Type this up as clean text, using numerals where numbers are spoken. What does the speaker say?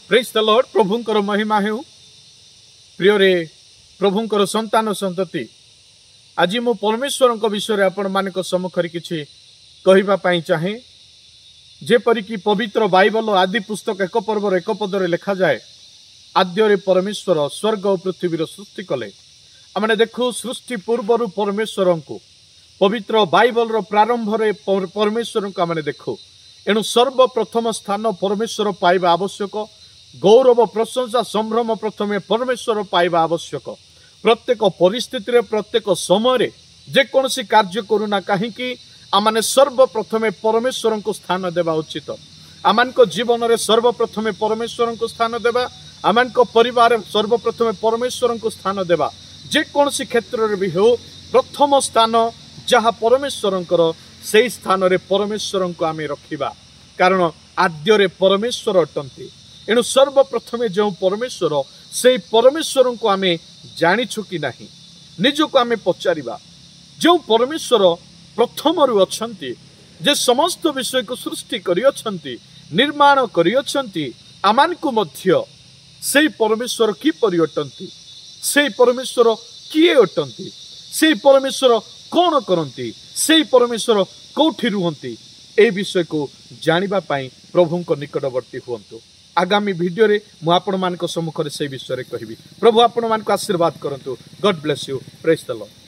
Praise the Lord. प्रभुंकर महिमा हेउ। प्रिय रे प्रभुंकर संतान संतति, आज मु परमेश्वर विषय आपण मानक सम्मुखरे किछि कहिबा पई चाहे। जेपरिक पवित्र बाइबल आदि पुस्तक 1 पर्वर 1 पदरे लिखा जाए, आद्यरे परमेश्वर स्वर्ग और पृथ्वी सृष्टि कले। आमने देखु सृष्टि पूर्वर परमेश्वर को पवित्र बाइबल प्रारंभ रे परमेश्वर को आमने देखु। एणु सर्वप्रथम स्थान परमेश्वर पाइबा आवश्यक। गौरव प्रशंसा संभ्रम प्रथमे परमेश्वर पाइबा आवश्यक। प्रत्येक परिस्थिति प्रत्येक समय जेकोसी कार्य करूना कहीं आमने सर्वप्रथमे परमेश्वर को स्थान देवा उचित। आमान जीवन में सर्वप्रथमे परमेश्वर को स्थान देवा। आमान परिवार सर्वप्रथमे परमेश्वर को स्थान देवा। जेकोसी क्षेत्र में भी हो प्रथम स्थान जहाँ परमेश्वर से स्थान रे परमेश्वर को आम रखा, कारण आद्यरे परमेश्वर अटंती। एणु सर्वप्रथमे जो परमेश्वर से परमेश्वर को आम जानिछु कि नहीं, निजको आम पचारिबा। जो परमेश्वर प्रथम अछंती, जे समस्त विषय को सृष्टि करियछंती, निर्माण करियछंती, आमान को मध्य से परमेश्वर किपरि अटंती, से परमेश्वर किए अटंती, से परमेश्वर कौन करती, से परमेश्वर कौठी रुहंती, ए विषय को जानिबा पाई प्रभु को निकटवर्ती हुंतु। आगामी वीडियो रे मु आपण मान सम्मुख से विषय कहबी। प्रभु आपण मान आशीर्वाद करंतु। God bless you. Praise the Lord.